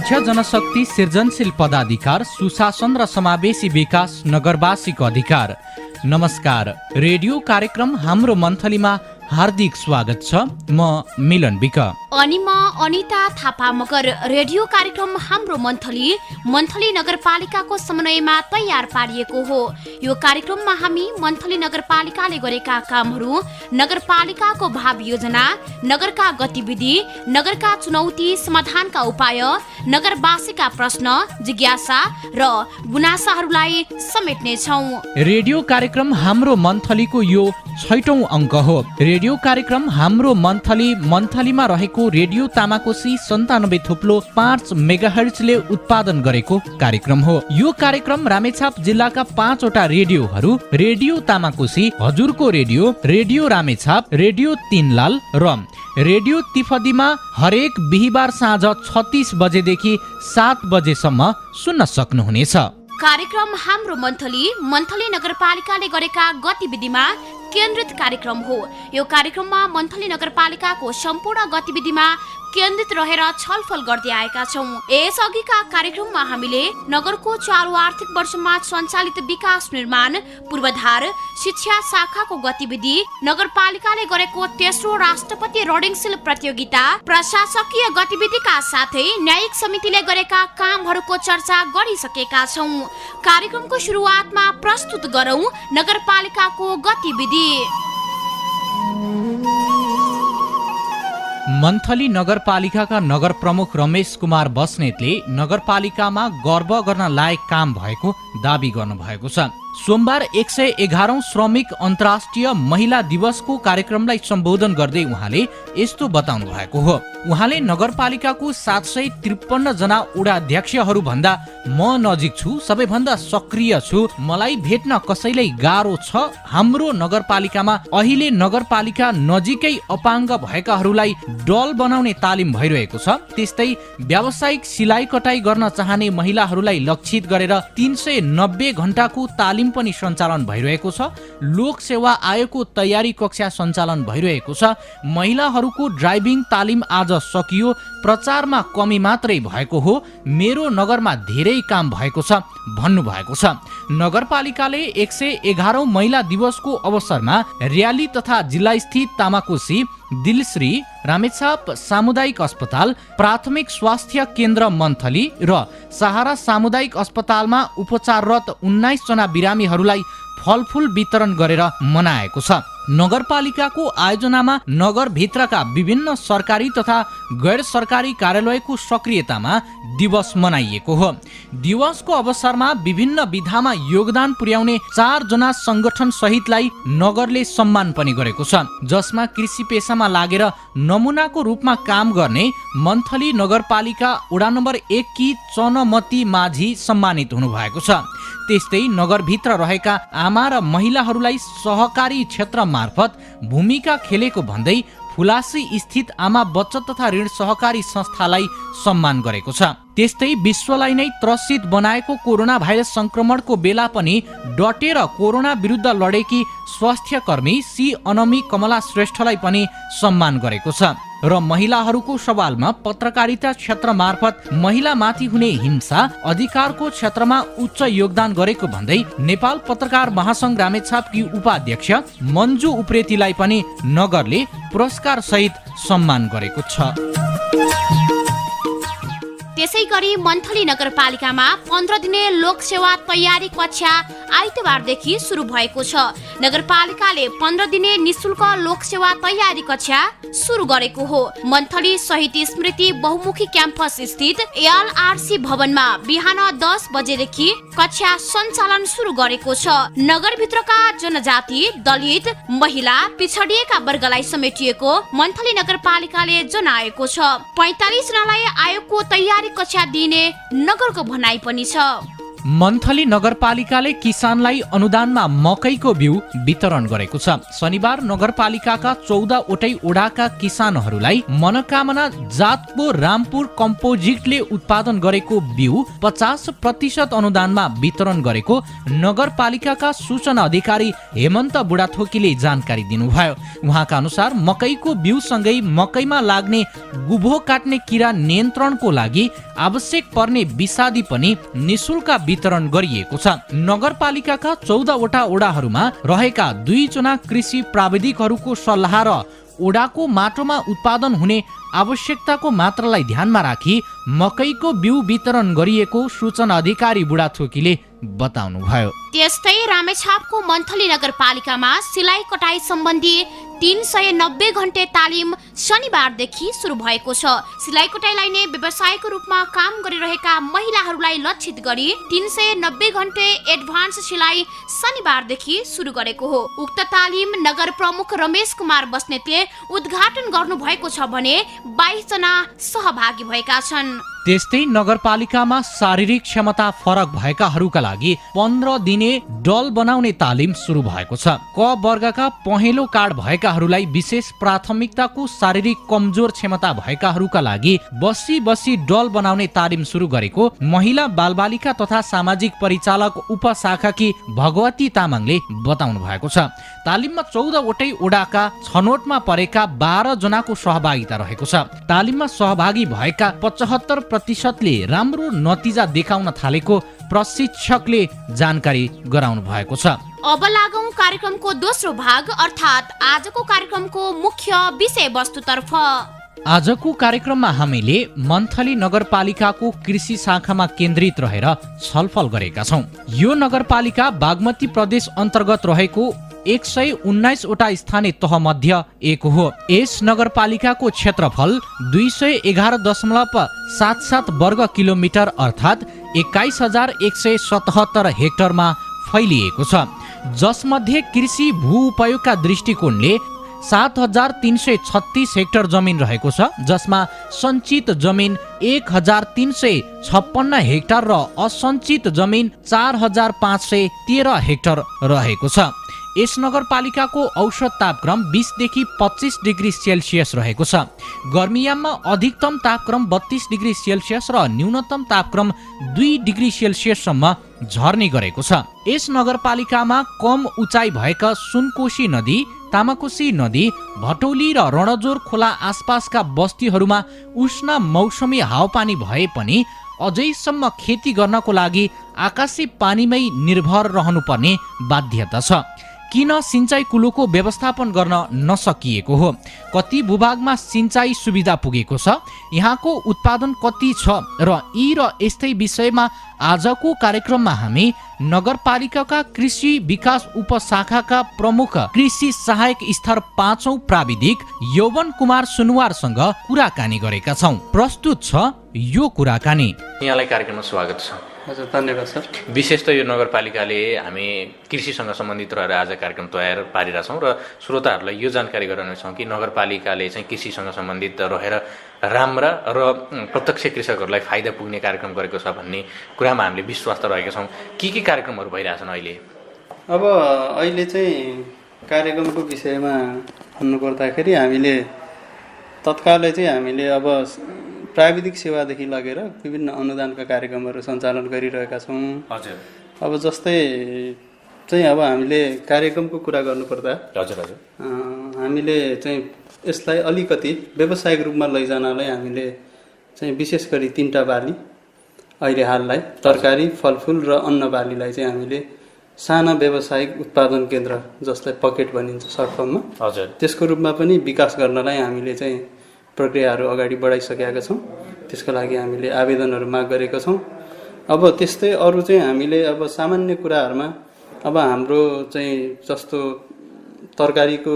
दक्ष जनशक्ति, सृजनशील पदाधिकार, सुशासन र समावेशी विकास नगरवासीको अधिकार। नमस्कार, रेडियो कार्यक्रम हाम्रो मन्थलीमा हार्दिक स्वागत छ। म मिलन विक अनि म अनिता थापा मगर। रेडियो कार्यक्रम हाम्रो मन्थली नगरपालिकाको समन्वयमा तयार पारिएको हो। यो कार्यक्रममा हामी मन्थली नगरपालिकाले गरेका कामहरू, नगरपालिकाको भावी योजना, नगरका गतिविधि, नगरका चुनौती, समाधानका उपाय, नगरवासीका प्रश्न, जिज्ञासा र गुनासाहरूलाई समेट्नेछौँ। रेडियो कार्यक्रम हाम्रो मन्थलीको यो 6औं अङ्क हो। रेडियो कार्यक्रम हाम्रो मन्थलीमा रहेको रेडियो तामाकोसी 97.5 मेगाहर्जले उत्पादन गरेको कार्यक्रम हो। यो कार्यक्रम रामेछाप जिल्लाका 5वटा रेडियोहरू, रेडियो तामाकोसी, हजुरको रेडियो रामेछाप, रेडियो तीनलाल र रेडियो तिफदीमा हरेक बिहिबार साँझ 36 बजेदेखि 7 बजेसम्म सुन्न सक्नुहुनेछ। कार्यक्रम हाम्रो मन्थली नगरपालिकाले गरेका गतिविधिमा केन्द्रित कार्यक्रम हो। यो कार्यक्रममा मन्थली नगरपालिकाको सम्पूर्ण गतिविधिमा केन्द्रित रहेर छलफल गर्दै आएका छौँ। यसअघिका कार्यक्रममा हामीले नगरको चालु आर्थिक वर्षमा सञ्चालित विकास निर्माण, पूर्वाधार, शिक्षा शाखाको गतिविधि, नगरपालिकाले गरेको तेस्रो राष्ट्रपति रडिङशील प्रतियोगिता, प्रशासकीय गतिविधिका साथै न्यायिक समितिले गरेका कामहरूको चर्चा गरिसकेका छौँ। कार्यक्रमको सुरुवातमा प्रस्तुत गरौँ नगरपालिकाको गतिविधि। मन्थली नगरपालिकाका नगर प्रमुख रमेश कुमार बस्नेतले नगरपालिकामा गर्व गर्न लायक काम भएको दाबी गर्नुभएको छ। सोमबार 111औं श्रमिक अन्तर्राष्ट्रिय महिला दिवसको कार्यक्रमलाई सम्बोधन गर्दै उहाँले यस्तो बताउनु भएको हो। उहाँले नगरपालिकाको 753 जना उडाध्यक्षहरू भन्दा म नजिक छु, सबैभन्दा सक्रिय छु, मलाई भेट्न कसैलाई गाह्रो छ। हाम्रो नगरपालिकामा अहिले नगरपालिका नजिकै अपाङ्ग भएकाहरूलाई डल बनाउने तालिम भइरहेको छ। त्यस्तै व्यावसायिक सिलाइ कटाइ गर्न चाहने महिलाहरूलाई लक्षित गरेर 390 घण्टाको तालिम पनि सञ्चालन भइरहेको छ। लोक सेवा आयोगको तयारी कक्षा सञ्चालन भइरहेको छ। महिलाहरूको ड्राइभिङ तालिम आज सकियो, प्रचारमा कमी मात्रै भएको हो, मेरो नगरमा धेरै काम भएको छ भन्नुभएको छ। नगरपालिकाले 111औं महिला दिवसको अवसरमा र्याली तथा जिल्ला स्थित तामाकोसी, दिलश्री, रामेछाप सामुदायिक अस्पताल, प्राथमिक स्वास्थ्य केन्द्र मन्थली र सहारा सामुदायिक अस्पतालमा उपचाररत 19 जना बिरामीहरूलाई फलफुल वितरण गरेर मनाएको छ। नगरपालिकाको आयोजनामा नगरभित्रका विभिन्न सरकारी तथा गैर सरकारी कार्यालयको सक्रियतामा दिवस मनाइएको हो। दिवसको अवसरमा विभिन्न विधामा योगदान पुर्याउने 4 जना संगठन सहितलाई नगरले सम्मान पनि गरेको छ, जसमा कृषि पेसामा लागेर नमुनाको रूपमा काम गर्ने मन्थली नगरपालिका वडा नम्बर 1 की चनमती माझी सम्मानित हुनुभएको छ। त्यस्तै नगरभित्र रहेका आमा र महिलाहरूलाई सहकारी क्षेत्र मार्फत भूमिका खेलेको भन्दै फुलासी स्थित आमा बचत तथा ऋण सहकारी संस्थालाई सम्मान गरेको छ। त्यस्तै विश्वलाई नै त्रसित बनाएको कोरोना भाइरस संक्रमणको बेला पनि डटेर कोरोना विरुद्ध लडेकी स्वास्थ्य कर्मी सी अनमी कमला श्रेष्ठलाई पनि सम्मान गरेको छ। र महिलाहरूको सवालमा पत्रकारिता क्षेत्र मार्फत महिलामाथि हुने हिंसा अधिकारको क्षेत्रमा उच्च योगदान गरेको भन्दै नेपाल पत्रकार महासंघ रामेछापकी उपाध्यक्ष मन्जु उप्रेतीलाई पनि नगरले पुरस्कार सहित सम्मान गरेको छ। त्यसैगरी मन्थली नगरपालिकामा 15 दिने लोक सेवा तयारी कक्षा आइतबारदेखि सुरु भएको छ। नगरपालिकाले 15 दिने निशुल्क लोक सेवा तयारी कक्षा सुरु गरेको हो। मन्थली शहीद स्मृति बहुमुखी क्याम्पस स्थित एलआरसी भवनमा बिहान 10 बजेदेखि कक्षा सञ्चालन सुरु गरेको छ। नगरभित्रका जनजाति, दलित, महिला, पिछडिएका वर्गलाई समेटिएको मन्थली नगरपालिकाले जनाएको छ। 45 जनालाई आयोगको तयारी कक्षा दिने नगरको भनाइ पनि छ। मन्थली नगरपालिकाले किसानलाई अनुदानमा मकैको बिउ वितरण गरेको छ। शनिबार नगरपालिकाका 14वटै ओडाका किसानहरूलाई मनोकामना जातको रामपुर कम्पोजिटले उत्पादन गरेको बिउ 50% अनुदानमा वितरण गरेको नगरपालिकाका सूचना अधिकारी हेमन्त बुढाथोकीले जानकारी दिनुभयो। उहाँका अनुसार मकैको बिउसँगै मकैमा लाग्ने गुभो काट्ने किरा नियन्त्रणको लागि आवश्यक पर्ने विषादी पनि निशुल्क वितरण गरिएको छ। नगरपालिकाका 14वटा ओडाहरूमा रहेका 2 जना कृषि प्राविधिकहरूको सल्लाह र ओडाको माटोमा उत्पादन हुने आवश्यकताको मात्रालाई ध्यानमा राखी मकैको बिउ वितरण गरिएको सूचना अधिकारी बुढाथोकीले बताउनुभयो। त्यस्तै रामेछापको मन्थली नगरपालिकामा सिलाइ कटाई सम्बन्धी 390 घण्टे तालिम शनिबारदेखि सुरु भएको छ। सिलाइ कटाईलाई नै व्यवसायको रूपमा काम गरिरहेका महिलाहरूलाई लक्षित गरी 390 घण्टे एडभान्स सिलाइ शनिबारदेखि सुरु गरेको हो। उक्त तालिम नगर प्रमुख रमेश कुमार बस्नेतले उद्घाटन गर्नुभएको छ भने 22 जना सहभागी भएका छन्। त्यस्तै नगरपालिकामा शारीरिक क्षमता फरक भएकाहरूका लागि 15 दिने डल बनाउने तालिम सुरु भएको छ। क वर्गका पहेँलो कार्ड भएकाहरूलाई विशेष प्राथमिकताको शारीरिक कमजोर क्षमता भएकाहरूका लागि बसी बसी डल बनाउने तालिम सुरु गरेको महिला बालबालिका तथा सामाजिक परिचालक उपशाखाकी भगवती तामाङले बताउनु भएको छ। तालिममा 14वटै ओडाका छनोटमा परेका 12 जनाको सहभागिता रहेको छ। तालिममा सहभागी भएका 75%ले राम्रो नतिजा देखाउन थालेको प्रशिक्षकले जानकारी गराउनु भएको छ। अब लागौं कार्यक्रमको दोस्रो भाग अर्थात् आजको कार्यक्रमको मुख्य विषयवस्तुतर्फ। आजको कार्यक्रममा हामीले मन्थली नगरपालिकाको कृषि शाखामा केन्द्रित रहेर छलफल गरेका छौँ। यो नगरपालिका बागमती प्रदेश अन्तर्गत रहेको 119 वटा स्थानीय तह मध्ये एक हो। यस नगरपालिकाको क्षेत्रफल 211.77 वर्ग किलोमिटर अर्थात् 21,177 हेक्टरमा फैलिएको छ, जसमध्ये कृषि भू उपयोगका दृष्टिकोणले 7,336 हेक्टर जमिन रहेको छ, जसमा सञ्चित जमिन 1,356 हेक्टर र असञ्चित जमिन 4,513 हेक्टर रहेको छ। यस नगरपालिकाको औसत तापक्रम 20 देखि 25 डिग्री सेल्सियस रहेको छ। गर्मीयाममा अधिकतम तापक्रम 32 डिग्री सेल्सियस र न्यूनतम तापक्रम 2 डिग्री सेल्सियससम्म झर्ने गरेको छ। यस नगरपालिकामा कम उचाइ भएका सुनकोशी नदी, तामाकोशी नदी, भटौली र रणजोर खोला आसपासका बस्तीहरूमा उष्ण मौसमी हावापानी भए पनि अझैसम्म खेती गर्नको लागि आकाशी पानीमै निर्भर रहनुपर्ने बाध्यता छ। किन सिंचाइ कुलोको व्यवस्थापन गर्न नसकिएको हो? कति भूभागमा सिंचाइ सुविधा पुगेको छ? यहाँको उत्पादन कति छ? र यी र यस्तै विषयमा आजको कार्यक्रममा हामी नगरपालिकाका कृषि विकास उपशाखाका प्रमुख कृषि सहायक स्तर 5औं प्राविधिक यौवन कुमार सुनवारसँग कुराकानी गरेका छौँ। प्रस्तुत छ यो कुराकानी। यहाँलाई कार्यक्रममा स्वागत छ। हजुर, धन्यवाद सर। विशेष त यो नगरपालिकाले हामी कृषिसँग सम्बन्धित रहेर आज कार्यक्रम तयार पारिरहेछौँ र श्रोताहरूलाई यो जानकारी गराउनेछौँ कि नगरपालिकाले चाहिँ कृषिसँग सम्बन्धित रहेर राम्रा र प्रत्यक्ष कृषकहरूलाई फाइदा पुग्ने कार्यक्रम गरेको छ भन्ने कुरामा हामीले विश्वास त रहेका छौँ। के कार्यक्रमहरू भइरहेछन् अहिले? अब अहिले चाहिँ कार्यक्रमको विषयमा भन्नुपर्दाखेरि हामीले तत्कालै चाहिँ हामीले अब प्राविधिक सेवादेखि लगेर विभिन्न अनुदानका कार्यक्रमहरू सञ्चालन गरिरहेका छौँ। हजुर। अब जस्तै चाहिँ अब हामीले कार्यक्रमको कुरा गर्नुपर्दा हजुर हजुर हामीले चाहिँ यसलाई अलिकति व्यावसायिक रूपमा लैजानलाई हामीले चाहिँ विशेष गरी 3टा बाली अहिले हाललाई तरकारी, फलफुल र अन्न बालीलाई चाहिँ हामीले साना व्यावसायिक उत्पादन केन्द्र जसलाई पकेट भनिन्छ सर्ट फर्ममा, हजुर, त्यसको रूपमा पनि विकास गर्नलाई हामीले चाहिँ प्रक्रियाहरू अगाडि बढाइसकेका छौँ। त्यसको लागि हामीले आवेदनहरू माग गरेका छौँ। अब त्यस्तै अरू चाहिँ हामीले अब सामान्य कुराहरूमा अब हाम्रो चाहिँ जस्तो तरकारीको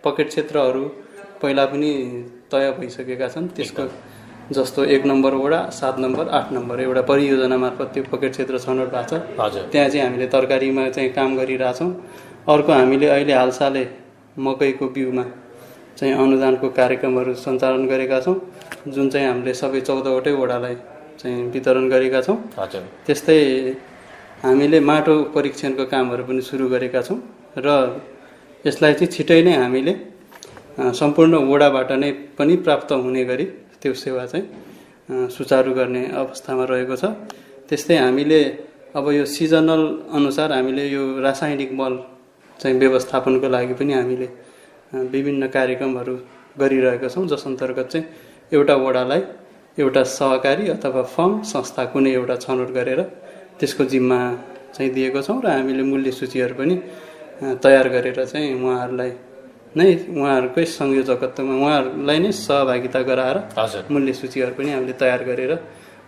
पकेट क्षेत्रहरू पहिला पनि तय भइसकेका छन्। त्यसको जस्तो 1 नम्बर वडा, 7 नम्बर, 8 नम्बर एउटा परियोजना मार्फत त्यो पकेट क्षेत्र छनौट भएको छ। हजुर। त्यहाँ चाहिँ हामीले तरकारीमा चाहिँ काम गरिरहेछौँ। अर्को हामीले अहिले हालसालै मकैको बिउमा चाहिँ अनुदानको कार्यक्रमहरू सञ्चालन गरेका छौँ, जुन चाहिँ हामीले सबै 14वटै वडालाई चाहिँ वितरण गरेका छौँ। हजुर त्यस्तै हामीले माटो परीक्षणको कामहरू पनि सुरु गरेका छौँ र यसलाई चाहिँ छिटै नै हामीले सम्पूर्ण वडाबाट नै पनि प्राप्त हुने गरी त्यो सेवा चाहिँ सुचारू गर्ने अवस्थामा रहेको छ। त्यस्तै हामीले अब यो सिजनल अनुसार हामीले यो रासायनिक मल चाहिँ व्यवस्थापनको लागि पनि हामीले विभिन्न कार्यक्रमहरू गरिरहेका छौँ, जस अन्तर्गत चाहिँ एउटा वडालाई एउटा सहकारी अथवा फर्म संस्था कुनै एउटा छनौट गरेर त्यसको जिम्मा चाहिँ दिएको छौँ र हामीले मूल्य सूचीहरू पनि तयार गरेर चाहिँ उहाँहरूकै संयोजकत्वमा उहाँहरूलाई नै सहभागिता गराएर मूल्य सूचीहरू पनि हामीले तयार गरेर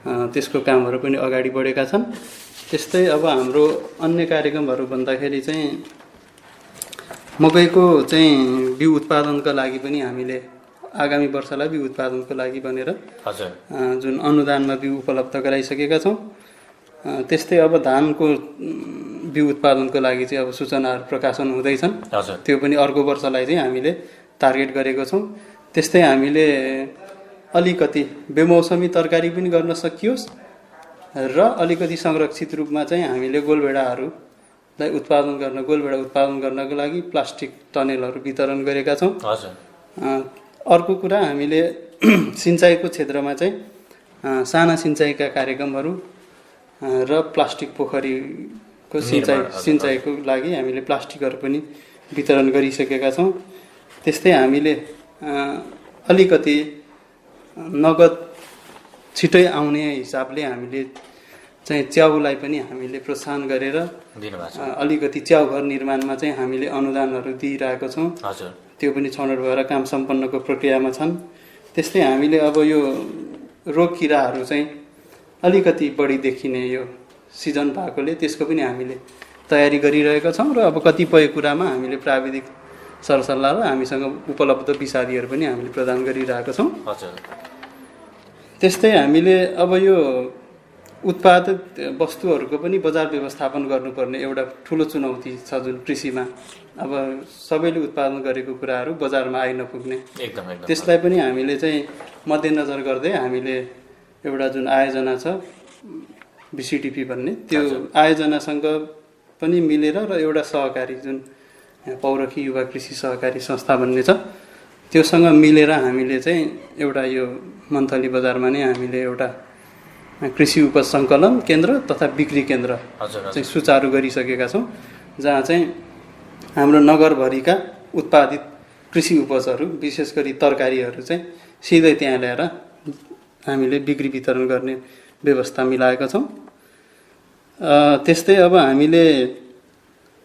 त्यसको कामहरू पनि अगाडि बढेका छन्। त्यस्तै अब हाम्रो अन्य कार्यक्रमहरू भन्दाखेरि चाहिँ मकैको चाहिँ बिउ उत्पादनका लागि पनि हामीले आगामी वर्षलाई बिउ उत्पादनको लागि भनेर जुन अनुदानमा बिउ उपलब्ध गराइसकेका छौँ। त्यस्तै अब धानको बिउ उत्पादनको लागि चाहिँ अब सूचनाहरू प्रकाशन हुँदैछन्, त्यो पनि अर्को वर्षलाई चाहिँ हामीले टार्गेट गरेको छौँ। त्यस्तै हामीले अलिकति बेमौसमी तरकारी पनि गर्न सकियोस् र अलिकति संरक्षित रूपमा चाहिँ हामीले गोलभेडाहरूलाई गोलभेडा उत्पादन गर्नको लागि प्लास्टिक टनेलहरू वितरण गरेका छौँ। अर्को कुरा हामीले सिँचाइको क्षेत्रमा चाहिँ साना सिँचाइका कार्यक्रमहरू र प्लास्टिक पोखरीको सिँचाइको लागि हामीले प्लास्टिकहरू पनि वितरण गरिसकेका छौँ। त्यस्तै हामीले अलिकति नगद छिटै आउने हिसाबले हामीले चाहिँ च्याउलाई पनि हामीले प्रोत्साहन गरेर अलिकति च्याउघर निर्माणमा चाहिँ हामीले अनुदानहरू दिइरहेको छौँ। त्यो पनि छनौट भएर काम सम्पन्नको प्रक्रियामा छन्। त्यस्तै हामीले अब यो रोग किराहरू चाहिँ अलिकति बढी देखिने यो सिजन भएकोले त्यसको पनि हामीले तयारी गरिरहेका छौँ र अब कतिपय कुरामा हामीले प्राविधिक सरसल्लाह र हामीसँग उपलब्ध विषादीहरू पनि हामीले प्रदान गरिरहेका छौँ। त्यस्तै हामीले अब यो उत्पादित वस्तुहरूको पनि बजार व्यवस्थापन गर्नुपर्ने एउटा ठुलो चुनौती छ जुन कृषिमा। अब सबैले उत्पादन गरेको कुराहरू बजारमा आइ नपुग्ने, त्यसलाई पनि हामीले चाहिँ मध्यनजर गर्दै हामीले एउटा जुन आयोजना छ बिसिडिपी भन्ने, त्यो आयोजनासँग पनि मिलेर र एउटा सहकारी जुन पौरखी युवा कृषि सहकारी संस्था भन्ने छ त्योसँग मिलेर हामीले चाहिँ एउटा यो मन्थली बजारमा नै हामीले एउटा कृषि उपज सङ्कलन केन्द्र तथा बिक्री केन्द्र चाहिँ सुचारू गरिसकेका छौँ, जहाँ चाहिँ हाम्रो नगरभरिका उत्पादित कृषि उपजहरू विशेष गरी तरकारीहरू चाहिँ सिधै त्यहाँ ल्याएर हामीले बिक्री वितरण गर्ने व्यवस्था मिलाएका छौँ। त्यस्तै अब हामीले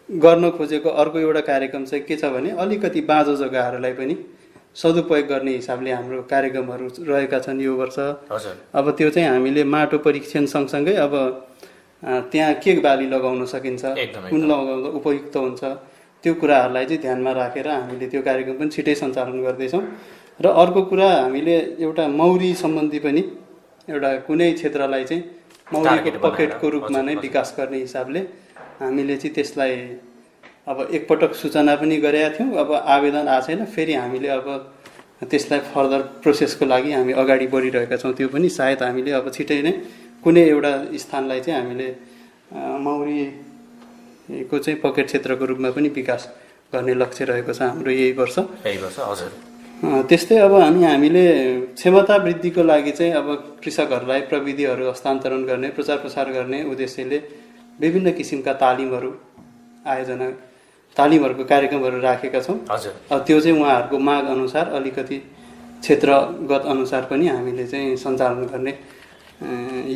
गर्न खोजेको अर्को एउटा कार्यक्रम चाहिँ के छ भने अलिकति बाँझो जग्गाहरूलाई पनि सदुपयोग गर्ने हिसाबले हाम्रो कार्यक्रमहरू रहेका छन् यो वर्ष। अब त्यो चाहिँ हामीले माटो परीक्षण सँगसँगै अब त्यहाँ के बाली लगाउन सकिन्छ, कुन लगाउँदा उपयुक्त हुन्छ, त्यो कुराहरूलाई चाहिँ ध्यानमा राखेर हामीले त्यो कार्यक्रम पनि छिटै सञ्चालन गर्दैछौँ। र अर्को कुरा हामीले एउटा मौरी सम्बन्धी पनि एउटा कुनै क्षेत्रलाई चाहिँ मौरीको पकेटको रूपमा नै विकास गर्ने हिसाबले हामीले चाहिँ त्यसलाई अब एकपटक सूचना पनि गरेका थियौँ। अब आवेदन आएको छैन, फेरि हामीले अब त्यसलाई फर्दर प्रोसेसको लागि हामी अगाडि बढिरहेका छौँ। त्यो पनि सायद हामीले अब छिटै नै कुनै एउटा स्थानलाई चाहिँ हामीले मौरीको चाहिँ पकेट क्षेत्रको रूपमा पनि विकास गर्ने लक्ष्य रहेको छ हाम्रो यही वर्ष। त्यस्तै अब हामीले क्षमता वृद्धिको लागि चाहिँ अब कृषकहरूलाई प्रविधिहरू हस्तान्तरण गर्ने, प्रचार प्रसार गर्ने उद्देश्यले विभिन्न किसिमका तालिमहरूको कार्यक्रमहरू राखेका छौँ। त्यो चाहिँ उहाँहरूको माग अनुसार अलिकति क्षेत्रगत अनुसार पनि हामीले चाहिँ सञ्चालन गर्ने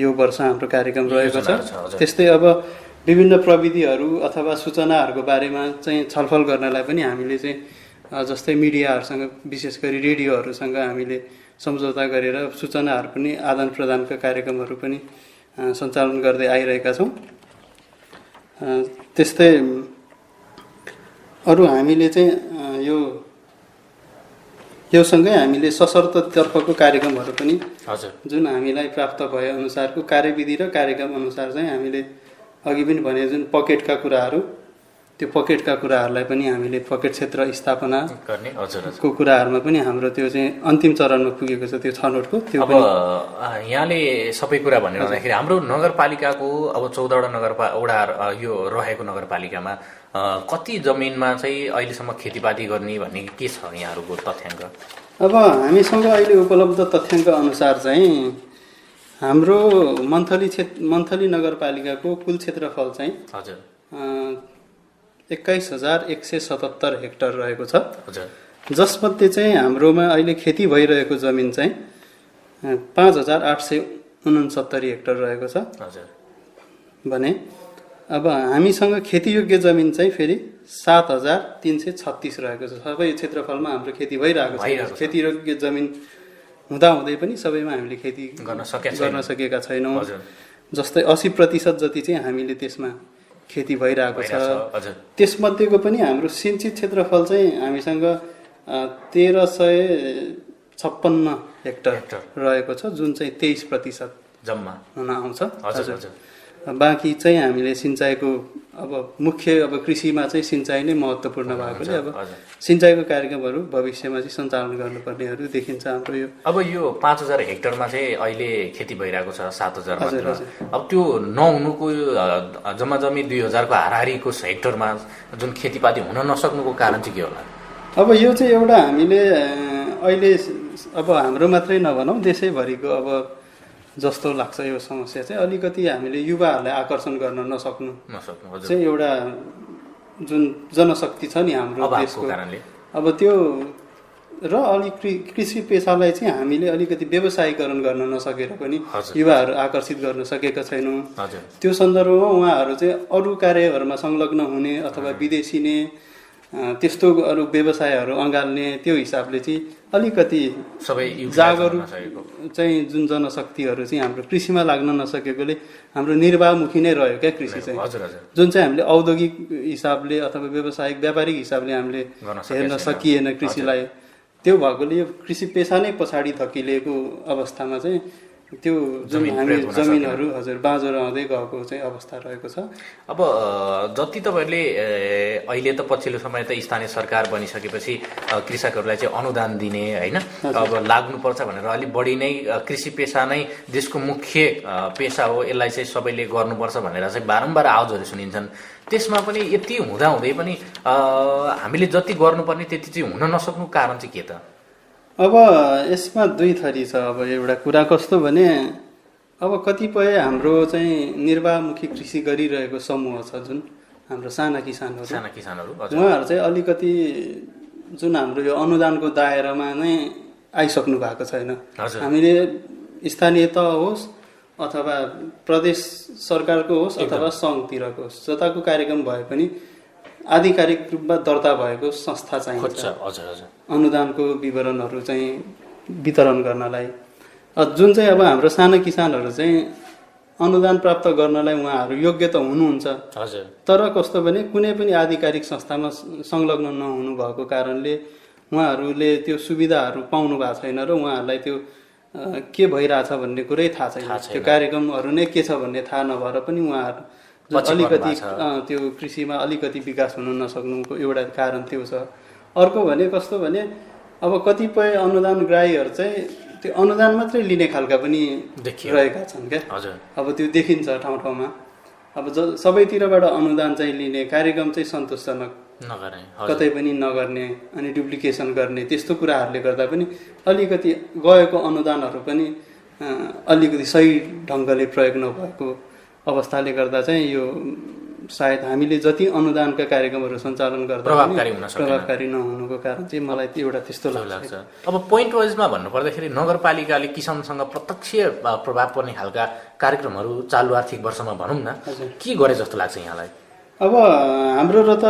यो वर्ष हाम्रो कार्यक्रम रहेको छ। त्यस्तै अब विभिन्न प्रविधिहरू अथवा सूचनाहरूको बारेमा चाहिँ छलफल गर्नलाई पनि हामीले चाहिँ जस्तै मिडियाहरूसँग विशेष गरी रेडियोहरूसँग हामीले सम्झौता गरेर सूचनाहरू पनि आदान प्रदानका कार्यक्रमहरू पनि सञ्चालन गर्दै आइरहेका छौँ। त्यस्तै अरू हामीले चाहिँ यो सँगै हामीले सशर्त तर्फको कार्यक्रमहरू पनि जुन हामीलाई प्राप्त भए अनुसारको कार्यविधि र कार्यक्रम अनुसार चाहिँ हामीले अघि पनि भने जुन पकेटका कुराहरू त्यो पकेटका कुराहरूलाई पनि हामीले पकेट क्षेत्र स्थापना गर्ने हजुर को कुराहरूमा पनि हाम्रो त्यो चाहिँ अन्तिम चरणमा पुगेको छ त्यो छनौटको त्यो अब यहाँले सबै कुरा भनिरहँदाखेरि हाम्रो नगरपालिकाको अब 14वटा वडा यो रहेको नगरपालिकामा कति जमिनमा चाहिँ अहिलेसम्म खेतीपाती गर्ने भन्ने के छ यहाँहरूको तथ्याङ्क? अब हामीसँग अहिले उपलब्ध तथ्याङ्क अनुसार चाहिँ हाम्रो मन्थली नगरपालिकाको कुल क्षेत्रफल चाहिँ हजुर 21,177 हेक्टर रहेको छ। हजुर, जसमध्ये चाहिँ हाम्रोमा अहिले खेती भइरहेको जमिन चाहिँ 5,869 हेक्टर रहेको छ हजुर भने अब हामीसँग खेतीयोग्य जमिन चाहिँ फेरि 7,336 रहेको छ। सबै क्षेत्रफलमा हाम्रो खेती भइरहेको छ। खेतीयोग्य जमिन हुँदाहुँदै पनि सबैमा हामीले खेती गर्न सकेका छैनौँ। जस्तै 80% जति चाहिँ हामीले त्यसमा खेती भइरहेको छ। त्यसमध्येको पनि हाम्रो सिन्चित क्षेत्रफल चाहिँ हामीसँग 1,356 हेक्टर रहेको छ, जुन चाहिँ 23% जम्मा हुन आउँछ। हजुर, बाँकी चाहिँ हामीले सिँचाइको अब मुख्य अब कृषिमा चाहिँ सिँचाइ नै महत्त्वपूर्ण भएकोले अब सिँचाइको कार्यक्रमहरू भविष्यमा चाहिँ सञ्चालन गर्नुपर्नेहरू देखिन्छ हाम्रो यो। अब यो 5,000 हेक्टरमा चाहिँ अहिले खेती भइरहेको छ 7,000 मात्र। अब त्यो नहुनुको जम्मा जम्मी 2,000 को हाराहारीको हेक्टरमा जुन खेतीपाती हुन नसक्नुको कारण चाहिँ के होला? अब यो चाहिँ एउटा हामीले अहिले अब हाम्रो मात्रै नभनौँ देशैभरिको अब जस्तो लाग्छ यो समस्या चाहिँ अलिकति हामीले युवाहरूलाई आकर्षण गर्न नसक्नु चाहिँ एउटा जुन जनशक्ति छ नि हाम्रो देशको अब त्यो र अलिक कृषि पेसालाई चाहिँ हामीले अलिकति व्यवसायीकरण गर्न नसकेर पनि युवाहरू आकर्षित गर्न सकेका छैनौँ। त्यो सन्दर्भमा उहाँहरू चाहिँ अरू कार्यहरूमा संलग्न हुने अथवा विदेशिने त्यस्तो अरू व्यवसायहरू अँगाल्ने त्यो हिसाबले चाहिँ अलिकति सबै जागरुक चाहिँ जुन जनशक्तिहरू चाहिँ हाम्रो कृषिमा लाग्न नसकेकोले हाम्रो निर्वाहमुखी नै रह्यो क्या कृषि चाहिँ, जुन चाहिँ हामीले औद्योगिक हिसाबले अथवा व्यावसायिक व्यापारिक हिसाबले हामीले हेर्न सकिएन कृषिलाई। त्यो भएकोले यो कृषि पेसा नै पछाडि धकिलिएको अवस्थामा चाहिँ त्यो जुन हामी जमिनहरू हजुर बाँझो रहँदै गएको चाहिँ अवस्था रहेको छ। अब जति तपाईँहरूले अहिले त पछिल्लो समय त स्थानीय सरकार बनिसकेपछि कृषकहरूलाई चाहिँ अनुदान दिने होइन, अब लाग्नुपर्छ भनेर अलिक बढी नै कृषि पेसा नै देशको मुख्य पेसा हो, यसलाई चाहिँ सबैले गर्नुपर्छ भनेर चाहिँ बारम्बार आवाजहरू सुनिन्छन्। त्यसमा पनि यति हुँदाहुँदै पनि हामीले जति गर्नुपर्ने त्यति चाहिँ हुन नसक्नु कारण चाहिँ के त? अब यसमा दुई थरी छ। अब एउटा कुरा कस्तो भने अब कतिपय हाम्रो चाहिँ निर्वाहमुखी कृषि गरिरहेको समूह छ जुन हाम्रो साना किसानहरू उहाँहरू चाहिँ अलिकति जुन हाम्रो यो अनुदानको दायरामा नै आइसक्नु भएको छैन। हामीले स्थानीय तह होस् अथवा प्रदेश सरकारको होस् अथवा सङ्घतिरको होस् जताको कार्यक्रम भए पनि आधिकारिक रूपमा दर्ता भएको संस्था चाहिन्छ अनुदानको विवरणहरू चाहिँ वितरण गर्नलाई। जुन चाहिँ अब हाम्रो साना किसानहरू चाहिँ अनुदान प्राप्त गर्नलाई उहाँहरू योग्य त हुनुहुन्छ, तर कस्तो भने कुनै पनि आधिकारिक संस्थामा संलग्न नहुनु भएको कारणले उहाँहरूले त्यो सुविधाहरू पाउनु भएको छैन र उहाँहरूलाई त्यो के भइरहेछ भन्ने कुरै थाहा छैन। त्यो कार्यक्रमहरू नै के छ भन्ने थाहा नभएर पनि उहाँहरू अलिकति त्यो कृषिमा अलिकति विकास हुन नसक्नुको एउटा कारण त्यो छ। अर्को भने कस्तो भने अब कतिपय अनुदानग्राहीहरू चाहिँ त्यो अनुदान मात्रै लिने खालका पनि रहेका छन् क्या। अब त्यो देखिन्छ ठाउँ ठाउँमा। अब सबैतिरबाट अनुदान चाहिँ लिने कार्यक्रम चाहिँ सन्तोषजनक कतै पनि नगर्ने अनि डुप्लिकेसन गर्ने त्यस्तो कुराहरूले गर्दा पनि अलिकति गएको अनुदानहरू पनि अलिकति सही ढङ्गले प्रयोग नभएको अवस्थाले गर्दा चाहिँ यो सायद हामीले जति अनुदानका कार्यक्रमहरू सञ्चालन गर्दा प्रभावकारी नहुनुको कारण चाहिँ मलाई एउटा त्यस्तो लाग्छ। अब पोइन्ट वाइजमा भन्नुपर्दाखेरि नगरपालिकाले किसानसँग प्रत्यक्ष प्रभाव पर्ने खालका कार्यक्रमहरू चालु आर्थिक वर्षमा भनौँ न के गरे जस्तो लाग्छ यहाँलाई? अब हाम्रो र त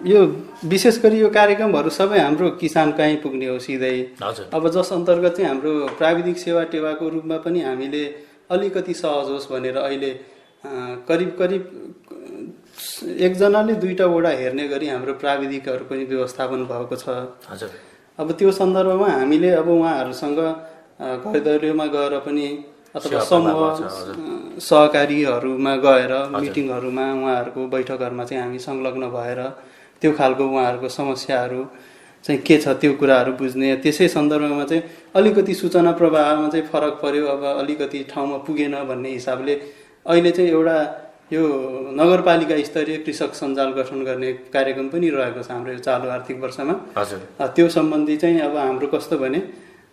यो विशेष गरी यो कार्यक्रमहरू सबै हाम्रो किसान कहीँ पुग्ने हो सिधै। अब जस अन्तर्गत चाहिँ हाम्रो प्राविधिक सेवा टेवाको रूपमा पनि हामीले अलिकति सहज होस् भनेर अहिले करिब एकजनाले 2टा वडा हेर्ने गरी हाम्रो प्राविधिकहरू पनि व्यवस्थापन भएको छ। अब त्यो सन्दर्भमा हामीले अब उहाँहरूसँग घरदैलोमा गएर पनि अथवा समूह सहकारीहरूमा गएर मिटिङहरूमा उहाँहरूको बैठकहरूमा चाहिँ हामी संलग्न भएर त्यो खालको उहाँहरूको समस्याहरू चाहिँ के छ त्यो कुराहरू बुझ्ने, त्यसै सन्दर्भमा चाहिँ अलिकति सूचना प्रवाहमा चाहिँ फरक पर्यो, अब अलिकति ठाउँमा पुगेन भन्ने हिसाबले अहिले चाहिँ एउटा यो नगरपालिका स्तरीय कृषक सञ्जाल गठन गर्ने कार्यक्रम पनि रहेको छ हाम्रो यो चालु आर्थिक वर्षमा। त्यो सम्बन्धी चाहिँ अब हाम्रो कस्तो भने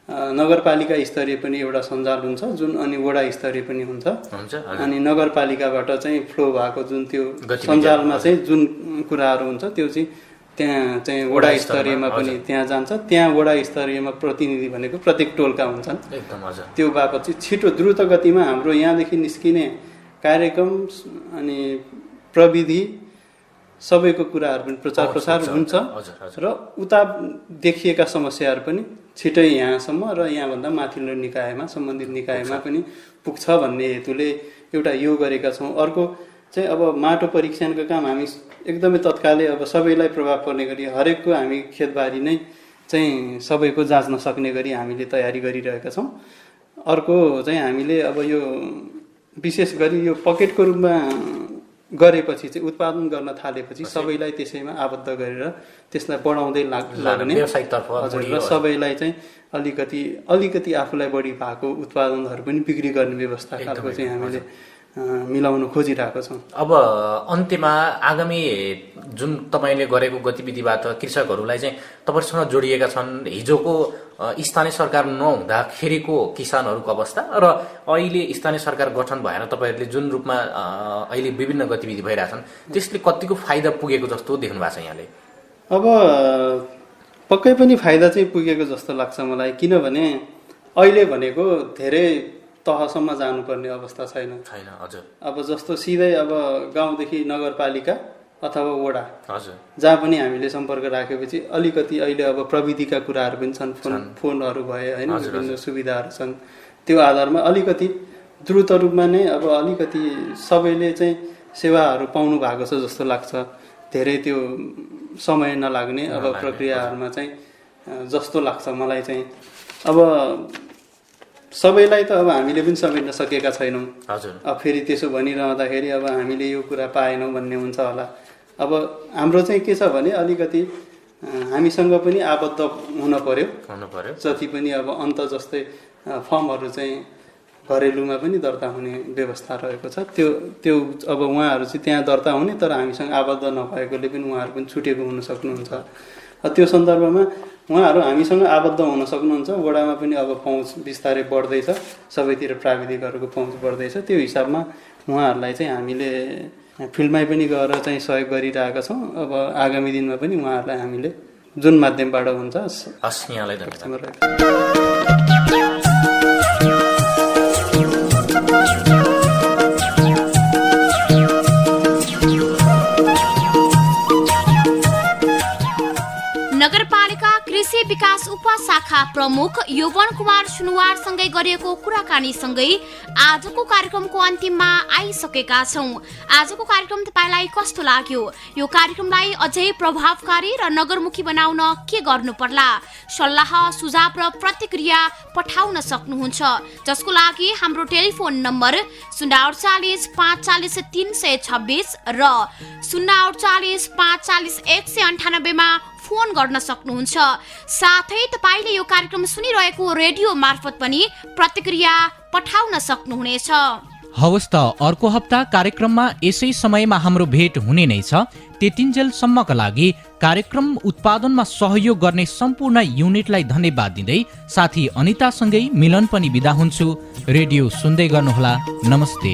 नगरपालिका स्तरीय पनि एउटा सञ्जाल हुन्छ जुन, अनि वडा स्तरीय पनि हुन्छ, अनि नगरपालिकाबाट चाहिँ फ्लो भएको जुन त्यो सञ्जालमा चाहिँ जुन कुराहरू हुन्छ त्यो चाहिँ त्यहाँ चाहिँ वडा स्तरीयमा पनि त्यहाँ जान्छ। त्यहाँ वडा स्तरीयमा प्रतिनिधि भनेको प्रत्येक टोलका हुन्छन्। त्यो बापत चाहिँ छिटो द्रुत गतिमा हाम्रो यहाँदेखि निस्किने कार्यक्रम अनि प्रविधि सबैको कुराहरू पनि प्रचार प्रसार हुन्छ र उता देखिएका समस्याहरू पनि छिटै यहाँसम्म र यहाँभन्दा माथिल्लो निकायमा, सम्बन्धित निकायमा पनि पुग्छ भन्ने हेतुले एउटा यो गरेका छौँ। अर्को चाहिँ अब माटो परीक्षणको काम हामी एकदमै तत्कालै अब सबैलाई प्रभाव पर्ने गरी हरेकको हामी खेतबारी नै चाहिँ सबैको जाँच्न सक्ने गरी हामीले तयारी गरिरहेका छौँ। अर्को चाहिँ हामीले अब यो विशेष गरी यो पकेटको रूपमा गरेपछि चाहिँ उत्पादन गर्न थालेपछि सबैलाई त्यसैमा आबद्ध गरेर त्यसलाई बढाउँदै लाग्ने र सबैलाई चाहिँ अलिकति आफूलाई बढी भएको उत्पादनहरू पनि बिक्री गर्ने व्यवस्था खालको चाहिँ हामीले मिलाउन खोजिरहेको छौँ। अब अन्त्यमा आगामी जुन तपाईँले गरेको गतिविधिबाट कृषकहरूलाई चाहिँ तपाईँसँग जोडिएका छन्, हिजोको स्थानीय सरकार नहुँदाखेरिको किसानहरूको अवस्था र अहिले स्थानीय सरकार गठन भएर तपाईँहरूले जुन रूपमा अहिले विभिन्न गतिविधि भइरहेछन् त्यसले कतिको फाइदा पुगेको जस्तो देख्नु भएको छ यहाँले? अब पक्कै पनि फाइदा चाहिँ पुगेको जस्तो लाग्छ मलाई, किनभने अहिले भनेको धेरै तहसम्म जानुपर्ने अवस्था छैन। हजुर। अब जस्तो सिधै अब गाउँदेखि नगरपालिका अथवा वडा जहाँ पनि हामीले सम्पर्क राखेपछि अलिकति अहिले अब प्रविधिका कुराहरू पनि छन्, फोनहरू भए होइन, विभिन्न सुविधाहरू छन्, त्यो आधारमा अलिकति द्रुत रूपमा नै अब अलिकति सबैले चाहिँ सेवाहरू पाउनु भएको छ जस्तो लाग्छ। धेरै त्यो समय नलाग्ने अब प्रक्रियाहरूमा चाहिँ जस्तो लाग्छ मलाई चाहिँ। अब सबैलाई त अब हामीले पनि समेट्न सकेका छैनौँ। अब फेरि त्यसो भनिरहँदाखेरि अब हामीले यो कुरा पाएनौँ भन्ने हुन्छ होला। अब हाम्रो चाहिँ के छ भने अलिकति हामीसँग पनि आबद्ध हुन पर्यो। जति पनि अब अन्त जस्तै फर्महरू चाहिँ घरेलुमा पनि दर्ता हुने व्यवस्था रहेको छ, त्यो अब उहाँहरू चाहिँ त्यहाँ दर्ता हुने, तर हामीसँग आबद्ध नभएकोले पनि उहाँहरू पनि छुटेको हुन सक्नुहुन्छ। त्यो सन्दर्भमा उहाँहरू हामीसँग आबद्ध हुन सक्नुहुन्छ। वडामा पनि अब पहुँच बिस्तारै बढ्दैछ, सबैतिर प्राविधिकहरूको पहुँच बढ्दैछ। त्यो हिसाबमा उहाँहरूलाई चाहिँ हामीले फिल्डमै पनि गएर चाहिँ सहयोग गरिरहेका छौँ। अब आगामी दिनमा पनि उहाँहरूलाई हामीले जुन माध्यमबाट हुन्छ नगरपालिका कृषि विकास उपशाखा प्रमुख युवन कुमार सुनुवारसँगै गरिएको कुराकानीसँगै आजको कार्यक्रमको अन्तिममा आइसकेका छौँ। आजको कार्यक्रम तपाईँलाई कस्तो लाग्यो? यो कार्यक्रमलाई अझै प्रभावकारी र नगरमुखी बनाउन के गर्नु पर्ला? सल्लाह, सुझाव र प्रतिक्रिया पठाउन सक्नुहुन्छ, जसको लागि हाम्रो टेलिफोन नम्बर 048 45 326 र 048 45 198 मा फोन गर्न सक्नुहुन्छ। साथै तपाईँले यो कार्यक्रम सुनिरहेको रेडियो मार्फत पनि प्रतिक्रिया पठाउन सक्नुहुनेछ। हवस् त, अर्को हप्ता कार्यक्रममा यसै समयमा हाम्रो भेट हुने नै छ। त्यतिन्जेलसम्मका लागि कार्यक्रम उत्पादनमा सहयोग गर्ने सम्पूर्ण युनिटलाई धन्यवाद दिँदै साथी अनितासँगै मिलन पनि बिदा हुन्छु। रेडियो सुन्दै गर्नुहोला। नमस्ते।